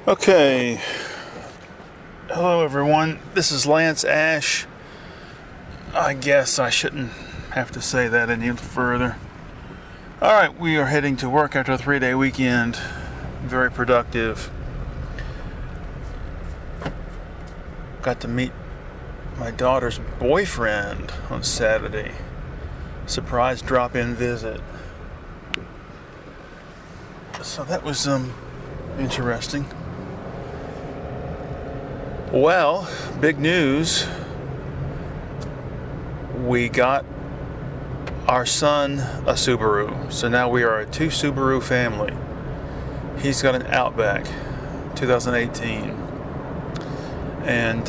Okay, hello everyone, this is Lance Ash. I guess I shouldn't have to say that any further. Alright, we are heading to work after a 3-day weekend. Very productive. Got to meet my daughter's boyfriend on Saturday. Surprise drop-in visit. So that was interesting. Well, big news. We got our son a Subaru. So now we are a 2 Subaru family. He's got an Outback 2018. And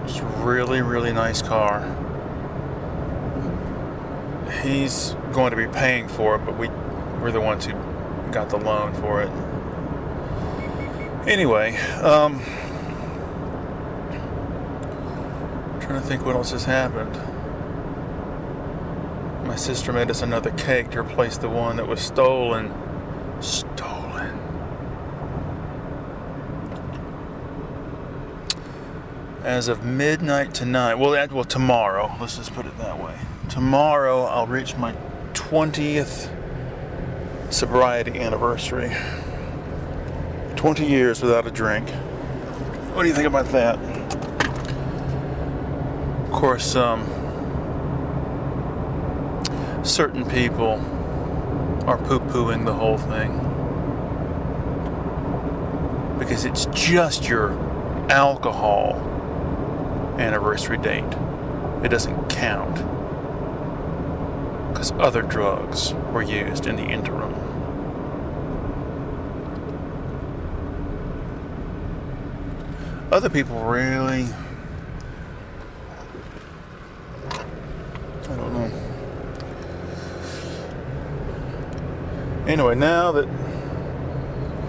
it's a really, really nice car. He's going to be paying for it, but we're the ones who got the loan for it. Anyway, trying to think what else has happened. My sister made us another cake to replace the one that was stolen. As of midnight tonight, well, tomorrow, let's just put it that way. Tomorrow, I'll reach my 20th sobriety anniversary. 20 years without a drink. What do you think about that? Of course, certain people are poo-pooing the whole thing because it's just your alcohol anniversary date. It doesn't count because other drugs were used in the interim. Other people really, I don't know. Anyway, now that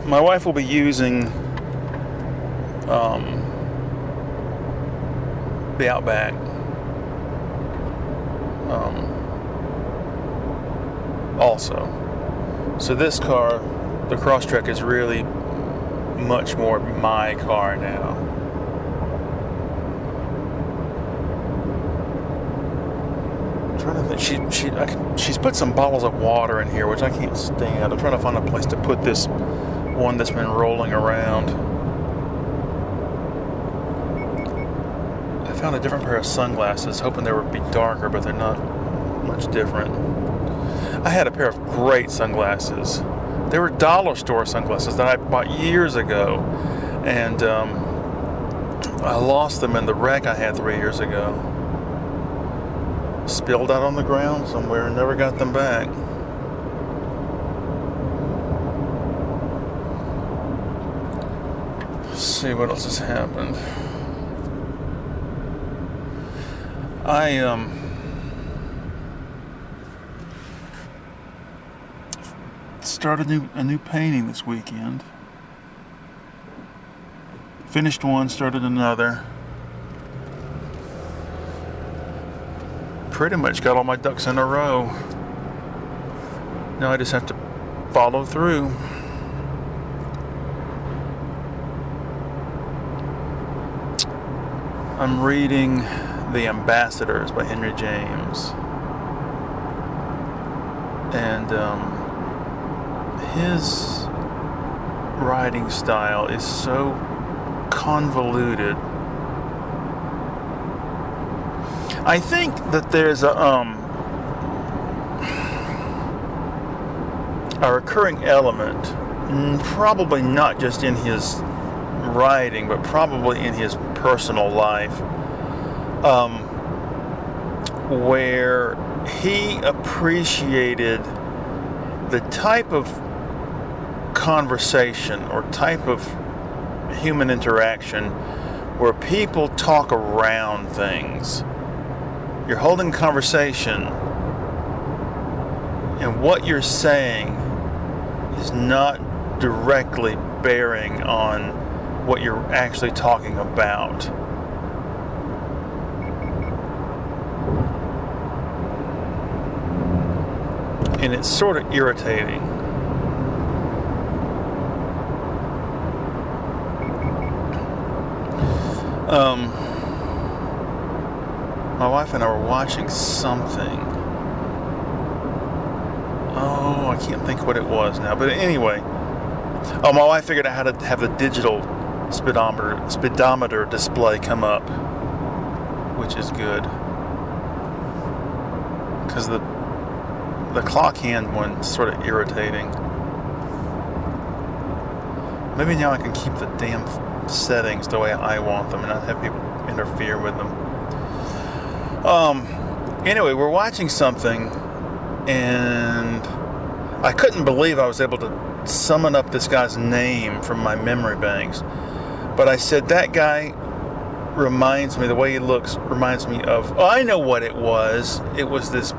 my wife will be using the Outback also. So this car, the Crosstrek, is really much more my car now. I'm trying to think. She's put some bottles of water in here, which I can't stand. I'm trying to find a place to put this one that's been rolling around. I found a different pair of sunglasses, hoping they would be darker, but they're not much different. I had a pair of great sunglasses. They were dollar store sunglasses that I bought years ago, and I lost them in the wreck I had 3 years ago. Spilled out on the ground somewhere and never got them back. Let's see what else has happened. I started a new painting this weekend. Finished one, started another. Pretty much got all my ducks in a row. Now I just have to follow through. I'm reading The Ambassadors by Henry James. And his writing style is so convoluted. I think that there's a recurring element, probably not just in his writing, but probably in his personal life, where he appreciated the type of conversation or type of human interaction where people talk around things. You're holding a conversation, and what you're saying is not directly bearing on what you're actually talking about. And it's sort of irritating. My wife and I were watching something. Oh, I can't think what it was now. But anyway, my wife figured out how to have the digital speedometer display come up, which is good. Because the clock hand one's sort of irritating. Maybe now I can keep the damn settings the way I want them and not have people interfere with them. Anyway, we're watching something, and I couldn't believe I was able to summon up this guy's name from my memory banks. But I said, that guy reminds me, the way he looks reminds me of, I know what it was. It was this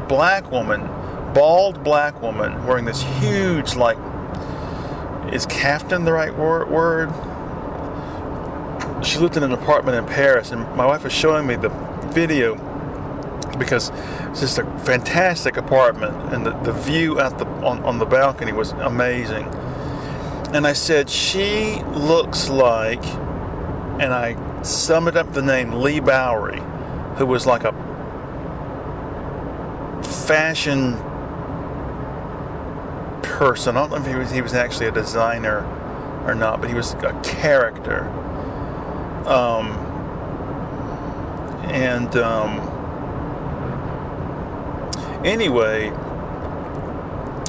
black woman, bald black woman, wearing this huge, like, is caftan the right word? She lived in an apartment in Paris, and my wife was showing me the video because it's just a fantastic apartment, and the view out on the balcony was amazing. And I said, she looks like, and I summed up the name Lee Bowery, who was like a fashion person. I don't know if he was actually a designer or not, but he was a character. Anyway,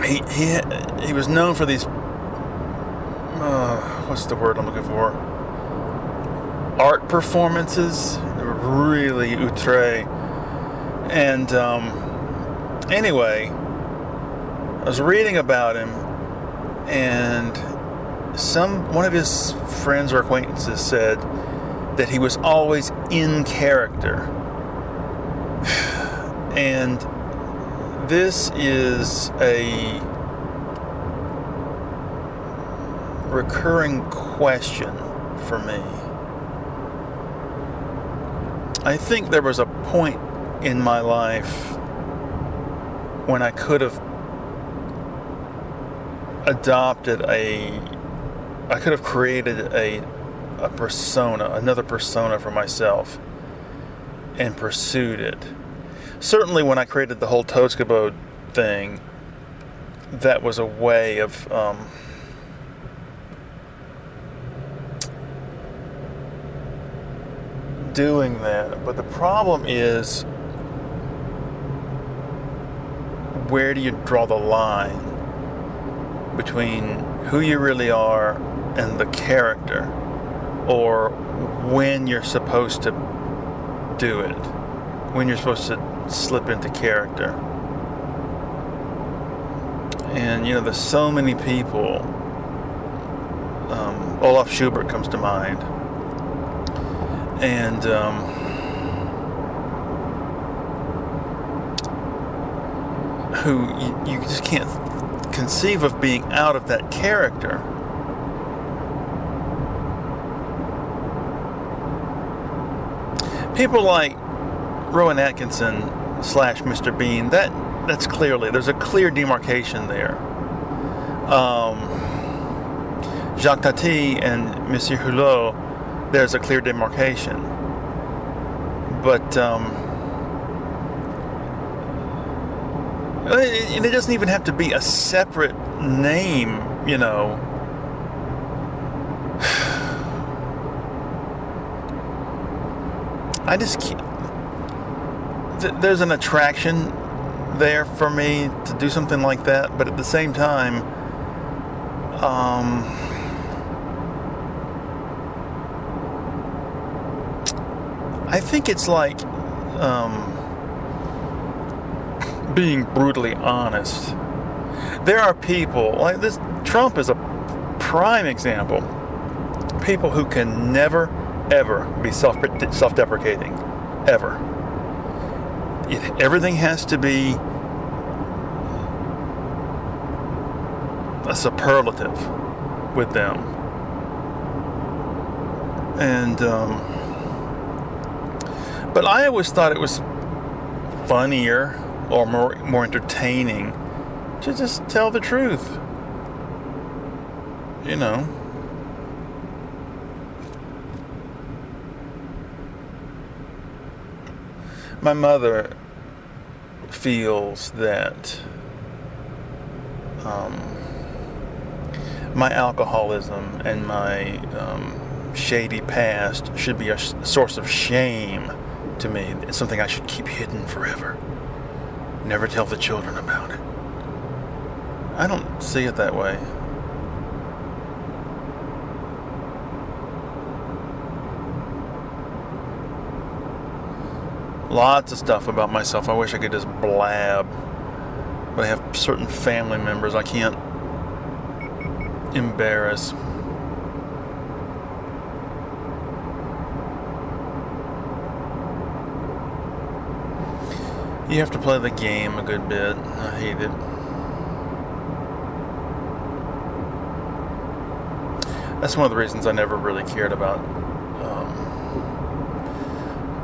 he was known for these what's the word I'm looking for? Art performances. They were really outre. And anyway, I was reading about him, and one of his friends or acquaintances said that he was always in character. And this is a recurring question for me. I think there was a point in my life when I could have created a persona, another persona for myself, and pursued it. Certainly when I created the whole Toadskabode thing, that was a way of doing that. But the problem is, where do you draw the line between who you really are and the character, or when you're supposed to do it, when you're supposed to slip into character? And there's so many people. Olaf Schubert comes to mind, and who you just can't conceive of being out of that character. People like Rowan Atkinson / Mr. Bean, that's clearly, there's a clear demarcation there. Jacques Tati and Monsieur Hulot, there's a clear demarcation. But it doesn't even have to be a separate name, I just can't. There's an attraction there for me to do something like that, but at the same time, I think it's like being brutally honest. There are people like this. Trump is a prime example. People who can never, ever be self-deprecating, ever. Everything has to be a superlative with them. And but I always thought it was funnier or more entertaining to just tell the truth. My mother feels that my alcoholism and my shady past should be a source of shame to me. It's something I should keep hidden forever. Never tell the children about it. I don't see it that way. Lots of stuff about myself I wish I could just blab. But I have certain family members I can't embarrass. You have to play the game a good bit. I hate it. That's one of the reasons I never really cared about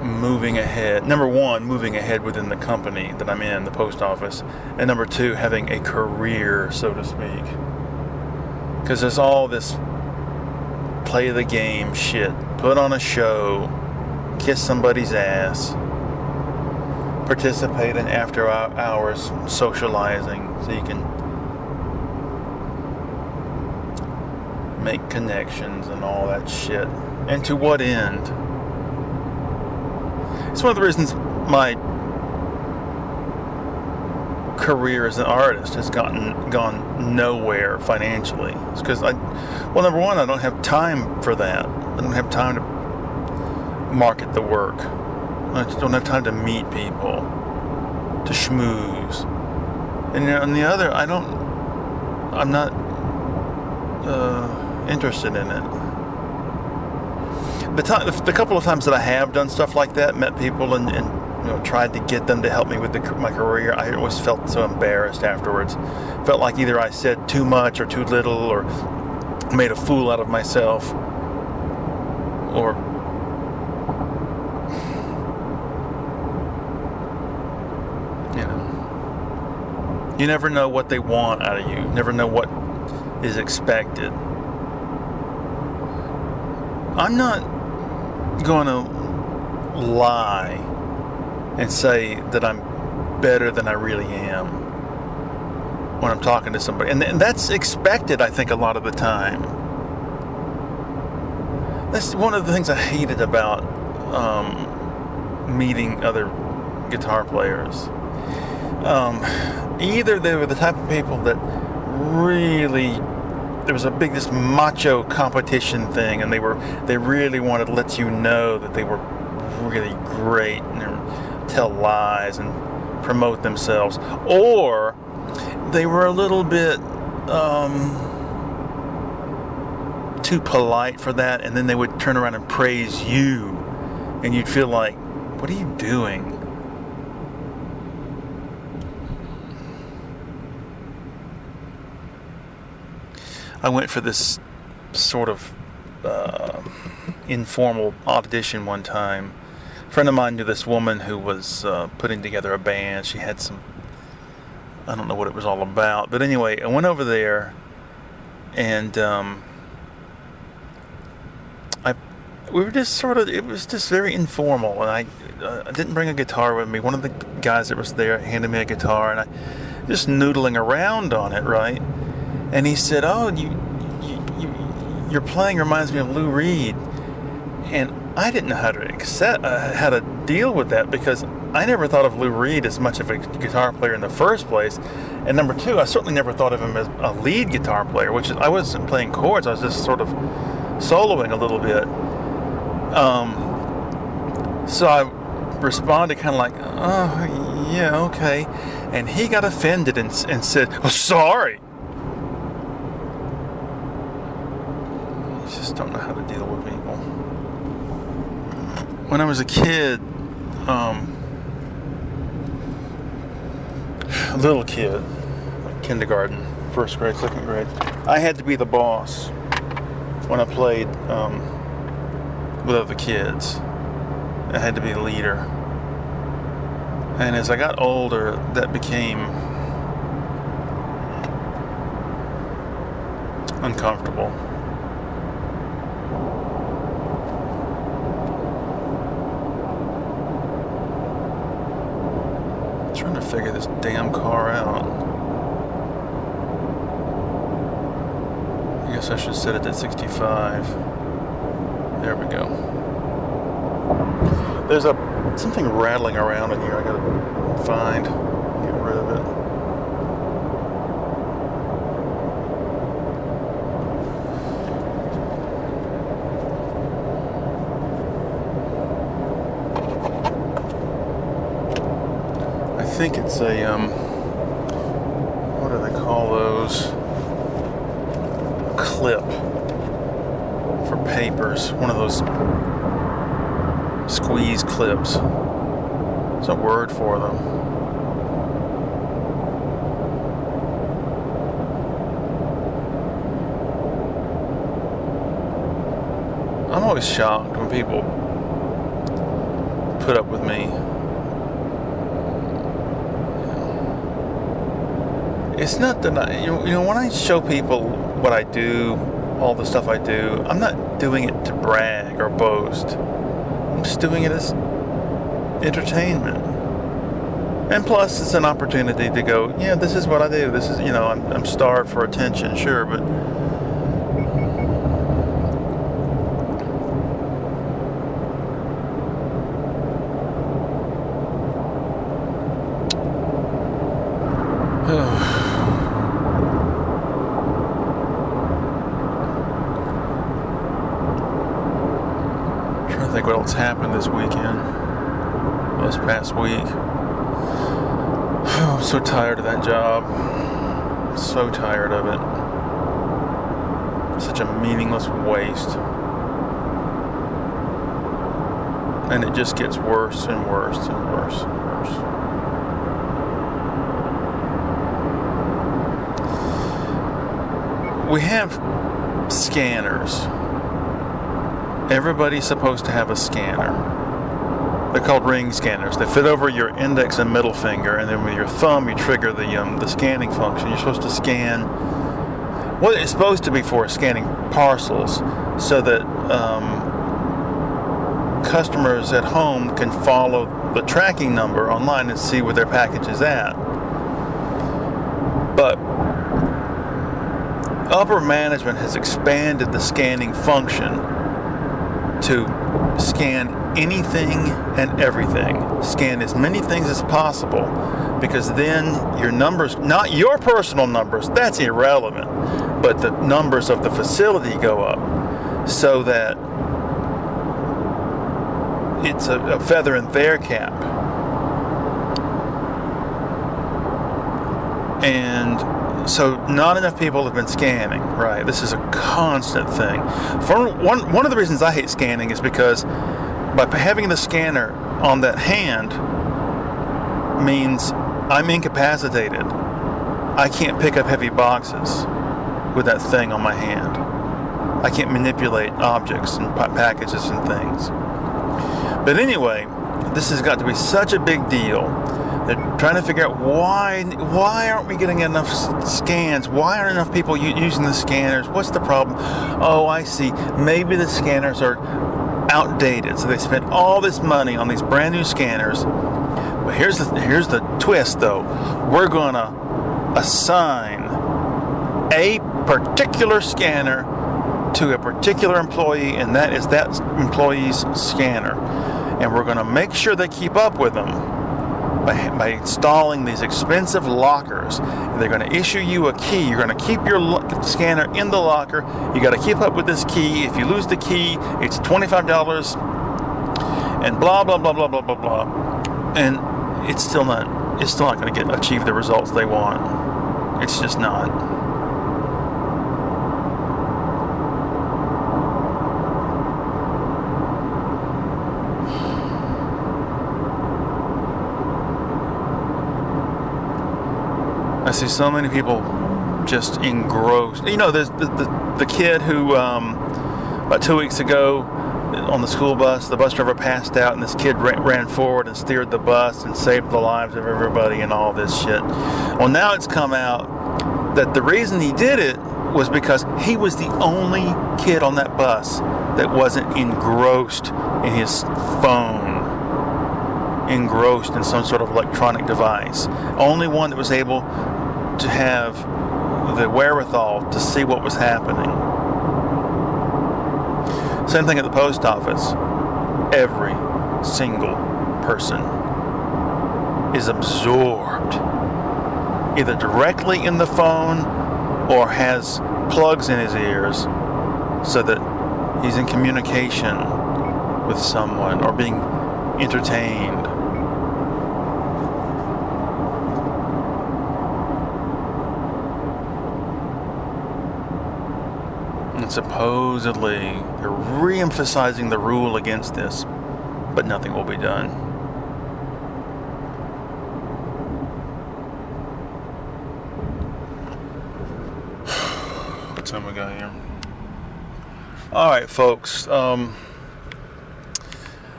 moving ahead. Number one, moving ahead within the company that I'm in, the post office. And number two, having a career, so to speak. Because there's all this play the game shit. Put on a show. Kiss somebody's ass. Participate in after hours socializing so you can make connections and all that shit. And to what end? It's one of the reasons my career as an artist has gone nowhere financially. It's because number one, I don't have time for that. I don't have time to market the work. I just don't have time to meet people, to schmooze. And on the other, I'm not interested in it. The couple of times that I have done stuff like that, met people and tried to get them to help me with my career, I always felt so embarrassed afterwards. Felt like either I said too much or too little, or made a fool out of myself, or you never know what they want out of you. Never know what is expected. I'm not going to lie and say that I'm better than I really am when I'm talking to somebody. And that's expected, I think, a lot of the time. That's one of the things I hated about meeting other guitar players. Either they were the type of people that really, there was a big this macho competition thing, and they really wanted to let you know that they were really great and tell lies and promote themselves, or they were a little bit too polite for that, and then they would turn around and praise you, and you'd feel like, what are you doing? I went for this sort of informal audition one time. A friend of mine knew this woman who was putting together a band. She had some, I don't know what it was all about. But anyway, I went over there, and we were just it was just very informal. And I didn't bring a guitar with me. One of the guys that was there handed me a guitar, and I just noodling around on it, right? And he said, "Oh, your playing reminds me of Lou Reed," and I didn't know how to deal with that, because I never thought of Lou Reed as much of a guitar player in the first place, and number two, I certainly never thought of him as a lead guitar player, which is, I wasn't playing chords, I was just sort of soloing a little bit. So I responded kind of like, "Oh, yeah, okay," and he got offended and said, "Oh, sorry." Just don't know how to deal with people. When I was a kid, a little kid, like kindergarten, first grade, second grade, I had to be the boss when I played with other kids. I had to be the leader. And as I got older, that became uncomfortable. figure this damn car out. I guess I should set it at 65. There we go. There's something rattling around in here I gotta find. Get rid of it. I think it's a, what do they call those? A clip for papers. One of those squeeze clips. There's a word for them. I'm always shocked when people put up with me. It's not that when I show people what I do, all the stuff I do, I'm not doing it to brag or boast. I'm just doing it as entertainment. And plus, it's an opportunity to go, yeah, this is what I do. This is, I'm starved for attention, sure, but I think what else happened this weekend, this past week. I'm so tired of that job. So tired of it. Such a meaningless waste. And it just gets worse and worse and worse and worse. We have scanners. Everybody's supposed to have a scanner. They're called ring scanners. They fit over your index and middle finger, and then with your thumb you trigger the scanning function. You're supposed to scan what it's supposed to be for, scanning parcels, so that customers at home can follow the tracking number online and see where their package is at. But upper management has expanded the scanning function to scan anything and everything. Scan as many things as possible, because then your numbers, not your personal numbers, that's irrelevant, but the numbers of the facility go up, so that it's a feather in their cap. And so not enough people have been scanning, right? This is a constant thing. For one of the reasons I hate scanning is because by having the scanner on that hand means I'm incapacitated. I can't pick up heavy boxes with that thing on my hand. I can't manipulate objects and packages and things. But anyway, this has got to be such a big deal. They're trying to figure out why aren't we getting enough scans? Why aren't enough people using the scanners? What's the problem? Oh, I see. Maybe the scanners are outdated, so they spent all this money on these brand new scanners. But here's the twist, though. We're gonna assign a particular scanner to a particular employee, and that is that employee's scanner. And we're gonna make sure they keep up with them by installing these expensive lockers. They're going to issue you a key. You're going to keep your scanner in the locker. You got to keep up with this key. If you lose the key, it's $25, and blah blah blah blah blah blah blah. And it's still not going to achieve the results they want. It's just not. I see so many people just engrossed. There's the kid who about 2 weeks ago on the school bus, the bus driver passed out, and this kid ran forward and steered the bus and saved the lives of everybody and all this shit. Well, now it's come out that the reason he did it was because he was the only kid on that bus that wasn't engrossed in his phone. engrossed in some sort of electronic device. Only one that was able to have the wherewithal to see what was happening. Same thing at the post office. Every single person is absorbed either directly in the phone or has plugs in his ears so that he's in communication with someone or being entertained. And supposedly they're re-emphasizing the rule against this, but nothing will be done. What time we got here? All right, folks.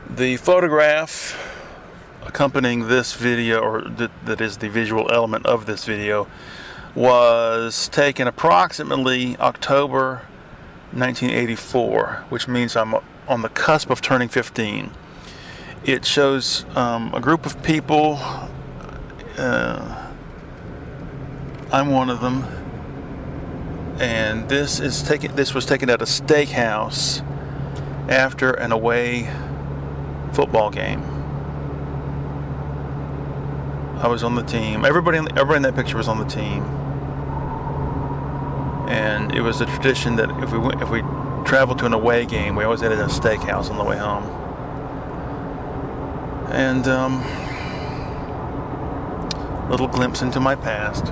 The photograph accompanying this video, or that is the visual element of this video, was taken approximately October 1984, which means I'm on the cusp of turning 15. It shows a group of people. I'm one of them, and this was taken at a steakhouse after an away football game. I was on the team. Everybody in that picture was on the team. And it was a tradition that if we traveled to an away game, we always ate at a steakhouse on the way home. And little glimpse into my past.